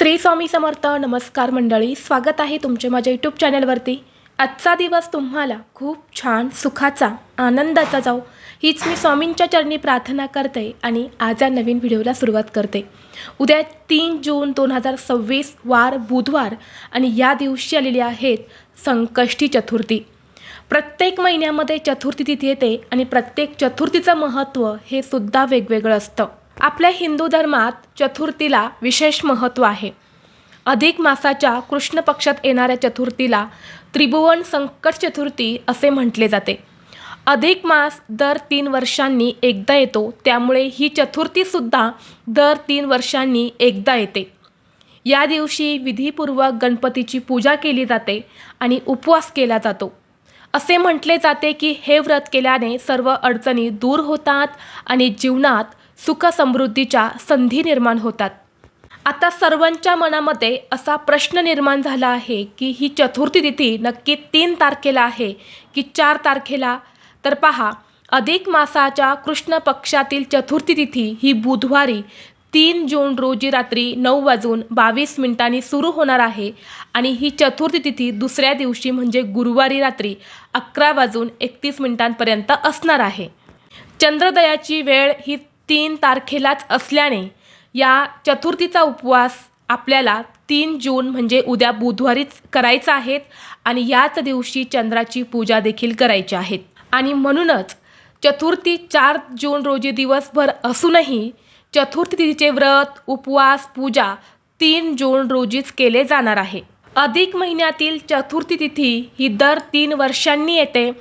श्री स्वामी समर्थ. नमस्कार मंडळी, स्वागत आहे तुमचे माझ्या यूट्यूब चॅनलवरती. आजचा दिवस तुम्हाला खूप छान सुखाचा आनंदाचा जाऊ हीच मी स्वामींच्या चरणी प्रार्थना करते आणि आज या नवीन व्हिडिओला सुरुवात करते. उद्या 3 जून 2026 वार बुधवार आणि या दिवशी आलेली आहेत संकष्टी चतुर्थी. प्रत्येक महिन्यामध्ये चतुर्थी तिथी येते आणि प्रत्येक चतुर्थीचं महत्त्व हे सुद्धा वेगवेगळं असतं. आपल्या हिंदू धर्मात चतुर्थीला विशेष महत्त्व आहे. अधिक मासाच्या कृष्ण पक्षात येणाऱ्या चतुर्थीला त्रिभुवन संकट चतुर्थी असे म्हटले जाते. अधिक मास दर 3 वर्षांनी एकदा येतो, त्यामुळे ही चतुर्थीसुद्धा दर 3 वर्षांनी एकदा येते. या दिवशी विधीपूर्वक गणपतीची पूजा केली जाते आणि उपवास केला जातो. असे म्हटले जाते की हे व्रत केल्याने सर्व अडचणी दूर होतात आणि जीवनात सुख समृद्धीच्या संधी निर्माण होतात. आता सर्वांच्या मनामध्ये असा प्रश्न निर्माण झाला आहे की ही चतुर्थी तिथी नक्की 3 तारखेला आहे की 4 तारखेला. तर पहा, अधिक मासाच्या कृष्ण पक्षातील चतुर्थी तिथी ही बुधवारी 3 जून रोजी रात्री 9:22 सुरू होणार आहे आणि ही चतुर्थी तिथी दुसऱ्या दिवशी म्हणजे गुरुवारी रात्री 11:31 असणार आहे. चंद्रोदयाची वेळ ही 3 तारखेलाच असल्याने या चतुर्थीचा उपवास आपल्याला 3 जून म्हणजे उद्या बुधवारीच करायचा आहे आणि याच दिवशी चंद्राची पूजा देखील करायची आहे. आणि म्हणूनच चतुर्थी 4 जून रोजी दिवसभर असूनही चतुर्थी तिथीचे व्रत, उपवास, पूजा 3 जून रोजीच केले जाणार आहे. अधिक महिन्यातील चतुर्थी तिथी ही दर 3 वर्षांनी येते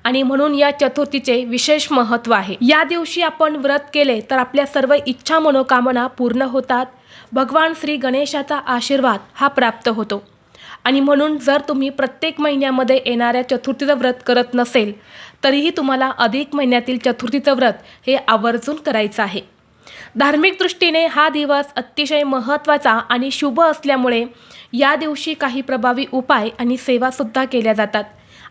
आणि म्हणून या चतुर्थीचे विशेष महत्त्व आहे. या दिवशी आपण व्रत केले तर आपल्या सर्व इच्छा मनोकामना पूर्ण होतात. भगवान श्री गणेशाचा आशीर्वाद हा प्राप्त होतो. आणि म्हणून जर तुम्ही प्रत्येक महिन्यामध्ये येणाऱ्या चतुर्थीचं व्रत करत नसेल तरीही तुम्हाला अधिक महिन्यातील चतुर्थीचं व्रत हे आवर्जून करायचं आहे. धार्मिक दृष्टीने हा दिवस अतिशय महत्त्वाचा आणि शुभ असल्यामुळे या दिवशी काही प्रभावी उपाय आणि सेवासुद्धा केल्या जातात.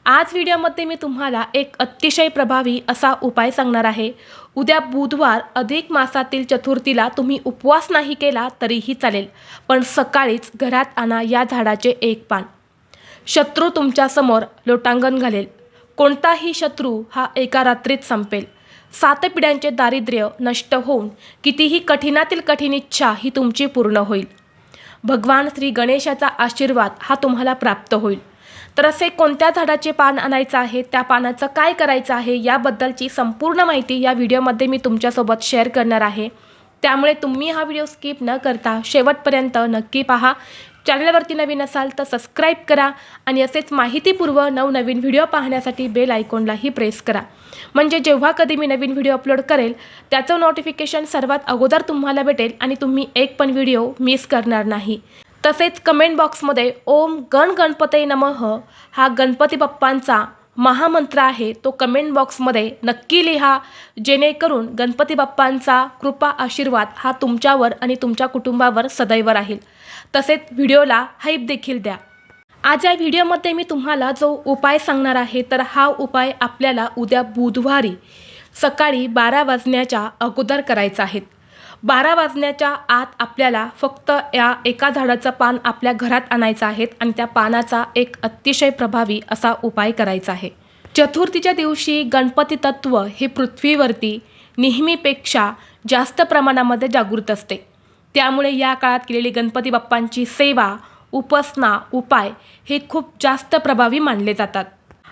आज व्हिडिओमध्ये मी तुम्हाला एक अतिशय प्रभावी असा उपाय सांगणार आहे. उद्या बुधवार अधिक मासातील चतुर्थीला तुम्ही उपवास नाही केला तरीही चालेल, पण सकाळीच घरात आणा या झाडाचे 1 पान. शत्रू तुमच्यासमोर लोटांगण घालेल. कोणताही शत्रू हा एका रात्रीत संपेल. 7 पिढ्यांचे दारिद्र्य नष्ट होऊन कितीही कठीणातील कठीण इच्छा ही तुमची पूर्ण होईल. भगवान श्री गणेशाचा आशीर्वाद हा तुम्हाला प्राप्त होईल. तर असे कोणत्या झाडाचे पान आणायचं आहे, त्या पानाचं काय करायचं आहे याबद्दलची संपूर्ण माहिती या व्हिडिओमध्ये मी तुमच्यासोबत शेअर करणार आहे. त्यामुळे तुम्ही हा व्हिडिओ स्किप न करता शेवटपर्यंत नक्की पहा. चॅनलवरती नवीन असाल तर सबस्क्राईब करा आणि असेच माहितीपूर्व नवनवीन व्हिडिओ पाहण्यासाठी बेल आयकॉनलाही प्रेस करा. म्हणजे जेव्हा कधी मी नवीन व्हिडिओ अपलोड करेल त्याचं नोटिफिकेशन सर्वात अगोदर तुम्हाला भेटेल आणि तुम्ही एक पण व्हिडिओ मिस करणार नाही. तसेच कमेंट बॉक्समध्ये ओम गण गणपते नमः हा गणपती बाप्पांचा महामंत्र आहे, तो कमेंट बॉक्समध्ये नक्की लिहा, जेणेकरून गणपती बाप्पांचा कृपा आशीर्वाद हा तुमच्यावर आणि तुमच्या कुटुंबावर सदैव राहील. तसेच व्हिडिओला हाईप देखील द्या. आज या व्हिडिओमध्ये मी तुम्हाला जो उपाय सांगणार आहे तर हा उपाय आपल्याला उद्या बुधवारी सकाळी 12 वाजण्याच्या अगोदर करायचा आहे. 12 वाजण्याच्या आत आपल्याला फक्त या एका झाडाचं पान आपल्या घरात आणायचं आहे आणि त्या पानाचा एक अतिशय प्रभावी असा उपाय करायचा आहे. चतुर्थीच्या दिवशी गणपती तत्व हे पृथ्वीवरती नेहमीपेक्षा जास्त प्रमाणामध्ये जागृत असते. त्यामुळे या काळात केलेली गणपती बाप्पांची सेवा, उपासना, उपाय हे खूप जास्त प्रभावी मानले जातात.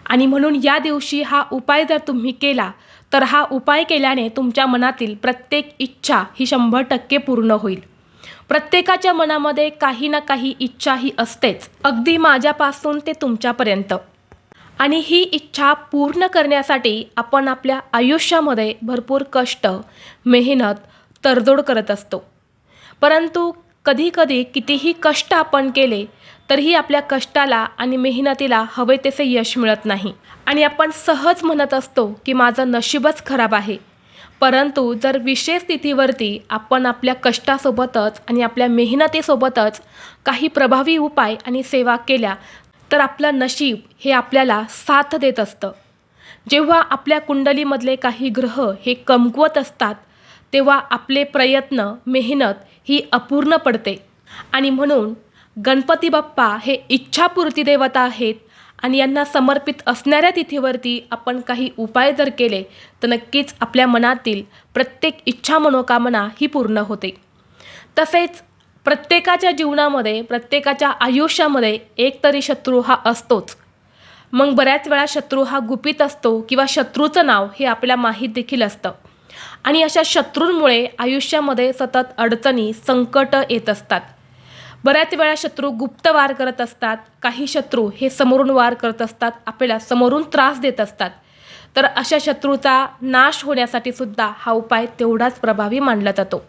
आणि म्हणून या दिवशी हा उपाय जर तुम्ही केला तर हा उपाय केल्याने तुमच्या मनातील प्रत्येक इच्छा ही 100% पूर्ण होईल. प्रत्येकाच्या मनामध्ये काही ना काही इच्छा ही असतेच, अगदी माझ्यापासून ते तुमच्यापर्यंत. आणि ही इच्छा पूर्ण करण्यासाठी आपण आपल्या आयुष्यामध्ये भरपूर कष्ट, मेहनत, तडजोड करत असतो. परंतु कधीकधी कितीही कष्ट आपण केले तरीही आपल्या कष्टाला आणि मेहनतीला हवे तसे यश मिळत नाही आणि आपण सहज म्हणत असतो की माझं नशीबच खराब आहे. परंतु जर विशेष तिथीवरती आपण आपल्या कष्टासोबतच आणि आपल्या मेहनतीसोबतच काही प्रभावी उपाय आणि सेवा केल्या तर आपलं नशीब हे आपल्याला साथ देत असतं. जेव्हा आपल्या कुंडलीमधले काही ग्रह हे कमकुवत असतात तेव्हा आपले प्रयत्न, मेहनत ही अपूर्ण पडते आणि म्हणून गणपती बाप्पा हे इच्छापूर्ती देवता आहेत आणि यांना समर्पित असणाऱ्या तिथीवरती आपण काही उपाय जर केले तर नक्कीच आपल्या मनातील प्रत्येक इच्छा मनोकामना ही पूर्ण होते. तसेच प्रत्येकाच्या जीवनामध्ये प्रत्येकाच्या आयुष्यामध्ये एक तरी शत्रू हा असतोच. मग बऱ्याच वेळा शत्रू हा गुपित असतो किंवा शत्रूचं नाव हे आपल्याला माहीत देखील असतं आणि अशा शत्रूंमुळे आयुष्यामध्ये सतत अडचणी संकट येत असतात. बऱ्याच वेळा शत्रू गुप्त वार करत असतात, काही शत्रू हे समोरून वार करत असतात, आपल्याला समोरून त्रास देत असतात. तर अशा शत्रूचा नाश होण्यासाठी सुद्धा हा उपाय तेवढाच प्रभावी मानला जातो.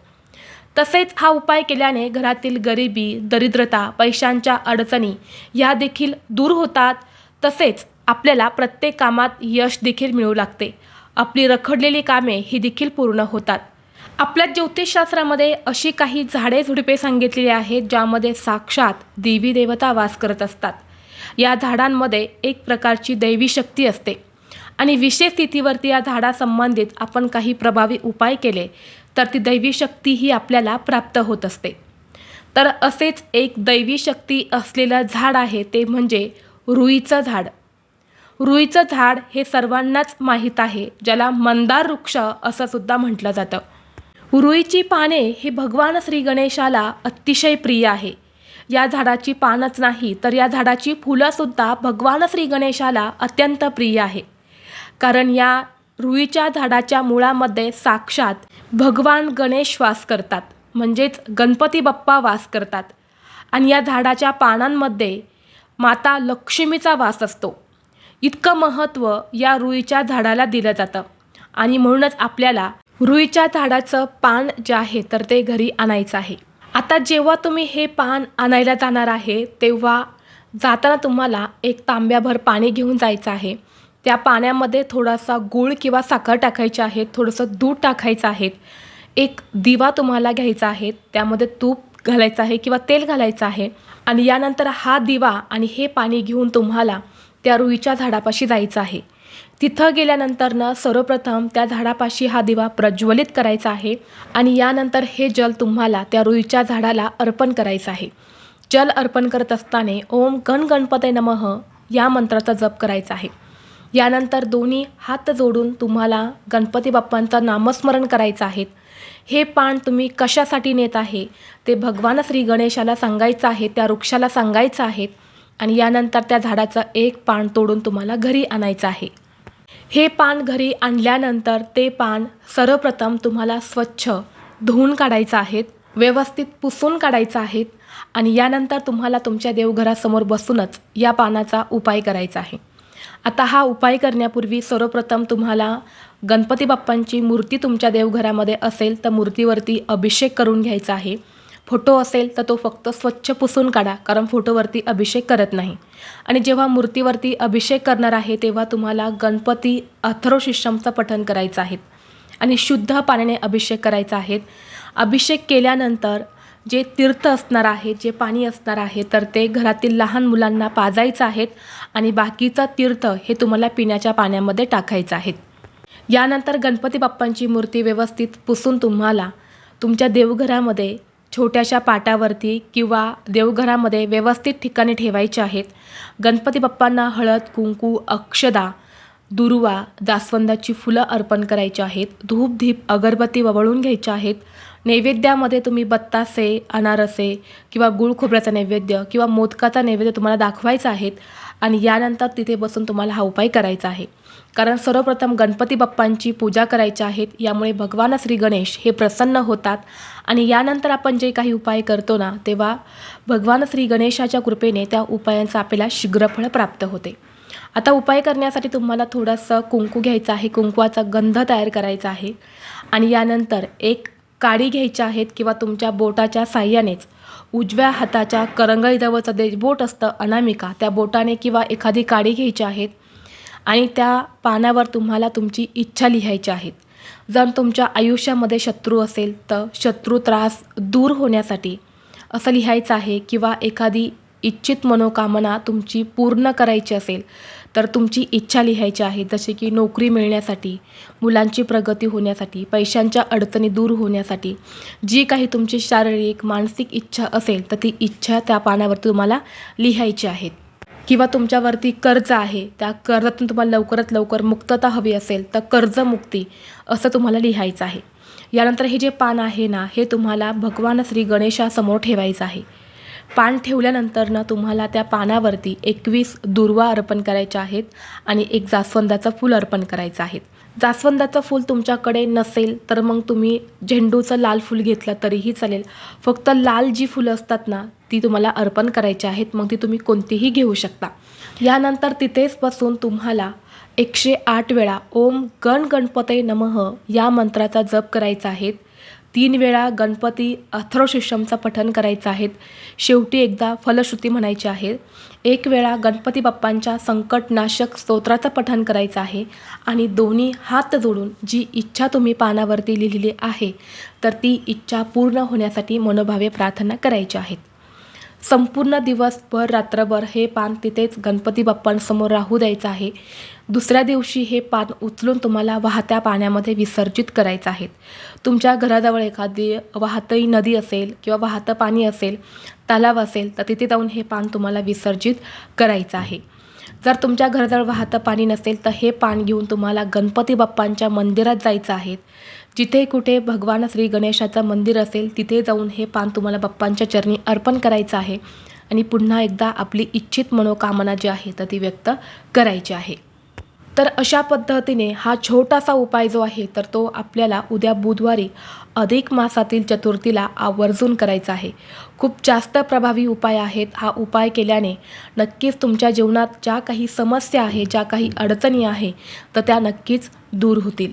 तसेच हा उपाय केल्याने घरातील गरिबी, दरिद्रता, पैशांच्या अडचणी ह्या देखील दूर होतात. तसेच आपल्याला प्रत्येक कामात यश देखील मिळू लागते. आपली रखडलेली कामे ही देखील पूर्ण होतात. आपल्या ज्योतिषशास्त्रामध्ये अशी काही झाडे झुडपे सांगितलेली आहेत ज्यामध्ये साक्षात देवी देवता वास करत असतात. या झाडांमध्ये एक प्रकारची दैवी शक्ती असते आणि विशेष तिथीवरती या झाडासंबंधित आपण काही प्रभावी उपाय केले तर ती दैवी शक्ती ही आपल्याला प्राप्त होत असते. तर असेच एक दैवी शक्ती असलेलं झाड आहे ते म्हणजे रुईचं झाड. रुईचं झाड हे सर्वांनाच माहीत आहे, ज्याला मंदार वृक्ष असं सुद्धा म्हटलं जातं. रुईची पाने ही भगवान श्री गणेशाला अतिशय प्रिय आहे. या झाडाची पानच नाही तर या झाडाची फुलंसुद्धा भगवान श्री गणेशाला अत्यंत प्रिय आहे. कारण या रुईच्या झाडाच्या मुळामध्ये साक्षात भगवान गणेश वास करतात, म्हणजेच गणपती बाप्पा वास करतात. आणि या झाडाच्या पानांमध्ये माता लक्ष्मीचा वास असतो. इतकं महत्त्व या रुईच्या झाडाला दिलं जातं आणि म्हणूनच आपल्याला रुईच्या झाडाचं पान जे आहे तर ते घरी आणायचं आहे. आता जेव्हा तुम्ही हे पान आणायला जाणार आहे तेव्हा जाताना तुम्हाला एक तांब्याभर पाणी घेऊन जायचं आहे. त्या पाण्यामध्ये थोडासा गूळ किंवा साखर टाकायची आहे, थोडंसं दूध टाकायचं आहे, एक दिवा तुम्हाला घ्यायचा आहे, त्यामध्ये तूप घालायचं आहे किंवा तेल घालायचं आहे आणि यानंतर हा दिवा आणि हे पाणी घेऊन तुम्हाला त्या रुईच्या झाडापाशी जायचं आहे. तिथं गेल्यानंतर सर्वप्रथम त्या झाडापाशी हा दिवा प्रज्वलित करायचा आहे आणि यानंतर हे जल तुम्हाला त्या रुईच्या झाडाला अर्पण करायचं आहे. जल अर्पण करत असताना ओम गण गणपते नमः या मंत्राचा जप करायचा आहे. यानंतर दोन्ही हात जोडून तुम्हाला गणपती बाप्पांचं नामस्मरण करायचं आहे. हे पान तुम्ही कशासाठी नेत आहे ते भगवान श्री गणेशाला सांगायचं आहे, त्या वृक्षाला सांगायचं आहे आणि यानंतर त्या झाडाचं एक पान तोडून तुम्हाला घरी आणायचं आहे. हे पान घरी आणल्यानंतर ते पान सर्वप्रथम तुम्हाला स्वच्छ धुवून काढायचं आहे, व्यवस्थित पुसून काढायचं आहे आणि यानंतर तुम्हाला तुमच्या देवघरासमोर बसूनच या पानाचा उपाय करायचा आहे. आता हा उपाय करण्यापूर्वी सर्वप्रथम तुम्हाला गणपती बाप्पांची मूर्ती तुमच्या देवघरामध्ये असेल तर मूर्तीवरती अभिषेक करून घ्यायचा आहे. फोटो असेल तर तो फक्त स्वच्छ पुसून काढा, कारण फोटोवरती अभिषेक करत नाही. आणि जेव्हा मूर्तीवरती अभिषेक करणार आहे तेव्हा तुम्हाला गणपती अथर्वशीर्षमचं पठण करायचं आहे आणि शुद्ध पाण्याने अभिषेक करायचा आहे. अभिषेक केल्यानंतर जे तीर्थ असणार आहे, जे पाणी असणार आहे तर ते घरातील लहान मुलांना पाजायचं आहे आणि बाकीचं तीर्थ हे तुम्हाला पिण्याच्या पाण्यामध्ये टाकायचं आहे. यानंतर गणपती बाप्पांची मूर्ती व्यवस्थित पुसून तुम्हाला तुमच्या देवघरामध्ये छोट्याशा पाटावरती किंवा देवघरामध्ये व्यवस्थित ठिकाणी ठेवायचे आहेत. गणपती बाप्पांना हळद, कुंकू, अक्षदा, दुर्वा, जास्वंदाची फुलं अर्पण करायची आहेत. धूप, दीप, अगरबत्ती वळवून घ्यायच्या आहेत. नैवेद्यामध्ये तुम्ही बत्तासे, अनारसे किंवा गुळ खोबऱ्याचा नैवेद्य किंवा मोदकाचा नैवेद्य तुम्हाला दाखवायचा आहे आणि यानंतर तिथे बसून तुम्हाला हा उपाय करायचा आहे. कारण सर्वप्रथम गणपती बाप्पांची पूजा करायची आहेत, यामुळे भगवान श्री गणेश हे प्रसन्न होतात आणि यानंतर आपण जे काही उपाय करतो ना तेव्हा भगवान श्री गणेशाच्या कृपेने त्या उपायांचा आपल्याला शीघ्रफळ प्राप्त होते. आता उपाय करण्यासाठी तुम्हाला थोडंसं कुंकू घ्यायचं आहे, कुंकवाचा गंध तयार करायचा आहे आणि यानंतर एक काडी घ्यायच्या आहेत किंवा तुमच्या बोटाच्या साह्यानेच उजव्या हाताच्या करंगळीजवळचं जे बोट असतं अनामिका, त्या बोटाने किंवा एखादी काडी घ्यायची आहेत आणि त्या पानावर तुम्हाला तुमची इच्छा लिहायची आहेत. जर तुमच्या आयुष्यामध्ये शत्रू असेल तर शत्रू त्रास दूर होण्यासाठी असं लिहायचं आहे किंवा एखादी इच्छित मनोकामना तुमची पूर्ण करायची असेल तर तुमची इच्छा लिहायची आहे. जसे की नोकरी मिळण्यासाठी, मुलांची प्रगती होण्यासाठी, पैशांच्या अडचणी दूर होण्यासाठी, जी काही तुमची शारीरिक मानसिक इच्छा असेल तर ती इच्छा त्या पानावरती तुम्हाला लिहायची आहे. किंवा तुमच्यावरती कर्ज आहे, त्या कर्जातून तुम्हाला लवकरात लवकर मुक्तता हवी असेल तर कर्जमुक्ती असं तुम्हाला लिहायचं आहे. यानंतर हे जे पान आहे ना, हे तुम्हाला भगवान श्री गणेशासमोर ठेवायचं आहे. पान ठेवल्यानंतर ना तुम्हाला त्या पानावरती 21 दुर्वा अर्पण करायच्या आहेत आणि एक जास्वंदाचं फूल अर्पण करायचं आहे. जास्वंदाचं फूल तुमच्याकडे नसेल तर मग तुम्ही झेंडूचं लाल फूल घेतलं तरीही चालेल. फक्त लाल जी फुलं असतात ना ती तुम्हाला अर्पण करायची आहेत. मग ती तुम्ही कोणतीही घेऊ शकता. यानंतर तिथेच बसून तुम्हाला 108 वेळा ओम गण गणपतये नमः या मंत्राचा जप करायचा आहे. 3 वेळा गणपती अथर्वशीर्षमचं पठण करायचं आहे. शेवटी एकदा फलश्रुती म्हणायची आहे. 1 वेळा गणपती बाप्पांच्या संकटनाशक स्तोत्राचं पठण करायचं आहे आणि दोन्ही हात जोडून जी इच्छा तुम्ही पानावरती लिहिलेली आहे तर ती इच्छा पूर्ण होण्यासाठी मनोभावे प्रार्थना करायची आहेत. संपूर्ण दिवसभर रात्रभर हे पान तिथेच गणपती बाप्पांसमोर राहू द्यायचं आहे. दुसऱ्या दिवशी हे पान उचलून तुम्हाला वाहत्या पाण्यामध्ये विसर्जित करायचं आहे. तुमच्या घराजवळ एखादी वाहती नदी असेल किंवा वाहतं पाणी असेल, तलाव असेल तर तिथे जाऊन हे पान तुम्हाला विसर्जित करायचं आहे. जर तुमच्या घराजवळ वाहतं पाणी नसेल तर हे पान घेऊन तुम्हाला गणपती बाप्पांच्या मंदिरात जायचं आहे. जिथे कुठे भगवान श्री गणेशाचं मंदिर असेल तिथे जाऊन हे पान तुम्हाला बाप्पांच्या चरणी अर्पण करायचं आहे आणि पुन्हा एकदा आपली इच्छित मनोकामना जी आहे तर ती व्यक्त करायची आहे. तर अशा पद्धतीने हा छोटासा उपाय जो आहे तर तो आपल्याला उद्या बुधवारी अधिक मासातील चतुर्थीला आवर्जून करायचा आहे. खूप जास्त प्रभावी उपाय आहेत. हा उपाय केल्याने नक्कीच तुमच्या जीवनात ज्या काही समस्या आहे, ज्या काही अडचणी आहे तर त्या नक्कीच दूर होतील.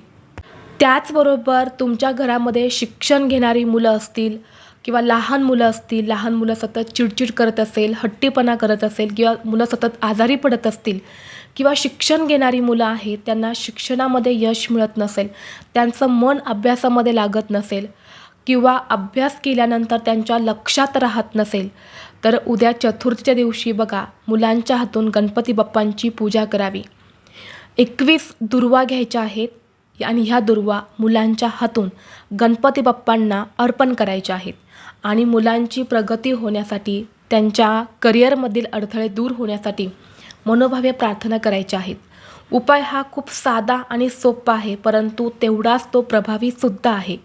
त्याचबरोबर तुमच्या घरामध्ये शिक्षण घेणारी मुलं असतील किंवा लहान मुलं असतील, लहान मुलं सतत चिडचिड करत असेल, हट्टीपणा करत असेल किंवा मुलं सतत आजारी पडत असतील किंवा शिक्षण घेणारी मुलं आहेत त्यांना शिक्षणामध्ये यश मिळत नसेल, त्यांचं मन अभ्यासामध्ये लागत नसेल किंवा अभ्यास केल्यानंतर त्यांच्या लक्षात राहत नसेल तर उद्या चतुर्थीच्या दिवशी बघा मुलांच्या हातून गणपती बाप्पांची पूजा करावी. 21 दुर्वा घ्यायच्या आहेत आणि ह्या दुर्वा मुलांच्या हातून गणपती बाप्पांना अर्पण करायच्या आहेत आणि मुलांची प्रगती होण्यासाठी, त्यांच्या करिअरमधील अडथळे दूर होण्यासाठी मनोभावे प्रार्थना करायच्या आहेत. उपाय हा खूप साधा आणि सोपा आहे परंतु तेवढाच तो प्रभावीसुद्धा आहे.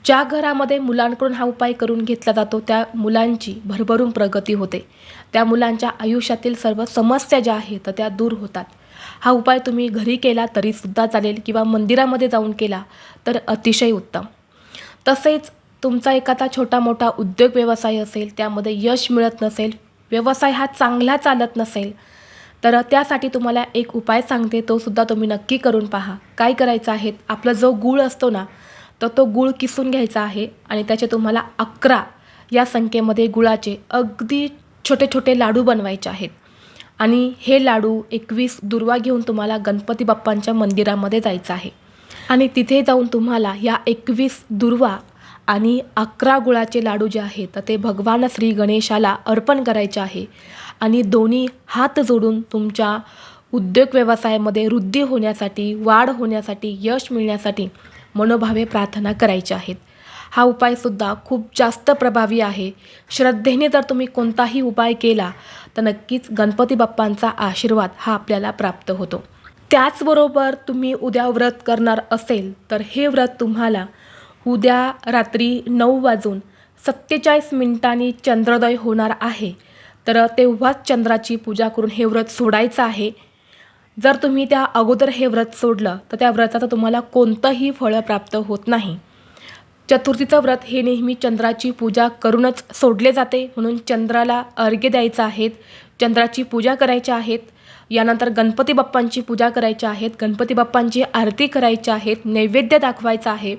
ज्या घरामध्ये मुलांकडून हा उपाय करून घेतला जातो त्या मुलांची भरभरून प्रगती होते. त्या मुलांच्या आयुष्यातील सर्व समस्या ज्या आहेत तर त्या दूर होतात. हा उपाय तुम्ही घरी केला तरीसुद्धा चालेल किंवा मंदिरामध्ये जाऊन केला तर अतिशय उत्तम. तसेच तुमचा एखादा छोटा मोठा उद्योग व्यवसाय असेल, त्यामध्ये यश मिळत नसेल, व्यवसाय हा चांगला चालत नसेल तर त्यासाठी तुम्हाला एक उपाय सांगते, तो सुद्धा तुम्ही नक्की करून पहा. काय करायचं आहे, आपला जो गूळ असतो ना तर तो गूळ किसून घ्यायचा आहे आणि त्याचे तुम्हाला 11 या संख्येमध्ये गुळाचे अगदी छोटे छोटे लाडू बनवायचे आहेत आणि हे लाडू 21 दुर्वा घेऊन तुम्हाला गणपती बाप्पांच्या मंदिरामध्ये जायचं आहे आणि तिथे जाऊन तुम्हाला या 21 दुर्वा आणि 11 गुळाचे लाडू जे आहेत तर ते भगवान श्री गणेशाला अर्पण करायचे आहे आणि दोन्ही हात जोडून तुमच्या उद्योग व्यवसायामध्ये वृद्धी होण्यासाठी, वाढ होण्यासाठी, यश मिळण्यासाठी मनोभावे प्रार्थना करायची आहेत. हा उपायसुद्धा खूप जास्त प्रभावी आहे. श्रद्धेने जर तुम्ही कोणताही उपाय केला तर नक्कीच गणपती बाप्पांचा आशीर्वाद हा आपल्याला प्राप्त होतो. त्याचबरोबर तुम्ही उद्या व्रत करणार असेल तर हे व्रत तुम्हाला उद्या रात्री 9:47 चंद्रोदय होणार आहे तर तेव्हाच चंद्राची पूजा करून हे व्रत सोडायचं आहे. जर तुम्ही त्या अगोदर हे व्रत सोडलं तर त्या व्रताचं तुम्हाला कोणतंही फळ प्राप्त होत नाही. चतुर्थीचं व्रत हे नेहमी चंद्राची पूजा करूनच सोडले जाते, म्हणून चंद्राला अर्घ्य द्यायचं आहे, चंद्राची पूजा करायची आहेत. यानंतर गणपती बाप्पांची पूजा करायची आहेत, गणपती बाप्पांची आरती करायची आहेत, नैवेद्य दाखवायचा आहे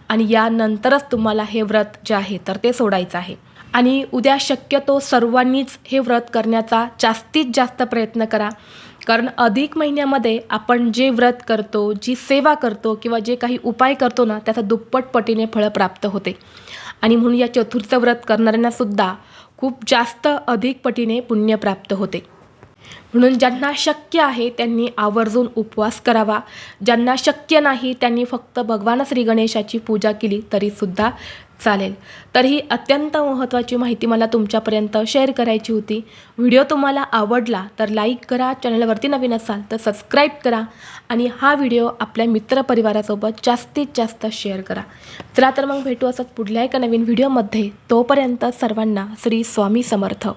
आणि यानंतरच तुम्हाला हे व्रत जे आहे तर ते सोडायचं आहे. आणि उद्या शक्यतो सर्वांनीच हे व्रत करण्याचा जास्तीत जास्त प्रयत्न करा, कारण अधिक महिन्यामध्ये आपण जे व्रत करतो, जी सेवा करतो किंवा जे काही उपाय करतो ना त्याचा दुप्पट पटीने फळ प्राप्त होते. आणि म्हणून या चतुर्थीचं व्रत करणाऱ्यांनासुद्धा खूप जास्त अधिक पटीने पुण्य प्राप्त होते. म्हणून ज्यांना शक्य आहे त्यांनी आवर्जून उपवास करावा. ज्यांना शक्य नाही त्यांनी फक्त भगवान श्री गणेशाची पूजा केली तरीसुद्धा चालेल. तर ही अत्यंत महत्त्वाची माहिती मला तुमच्यापर्यंत शेअर करायची होती. व्हिडिओ तुम्हाला आवडला तर लाईक करा, चॅनलवरती नवीन असाल तर सबस्क्राईब करा आणि हा व्हिडिओ आपल्या मित्रपरिवारासोबत जास्तीत जास्त शेअर करा. चला तर मग भेटू असंच पुढल्या एका नवीन व्हिडिओमध्ये. तोपर्यंत सर्वांना श्री स्वामी समर्थ.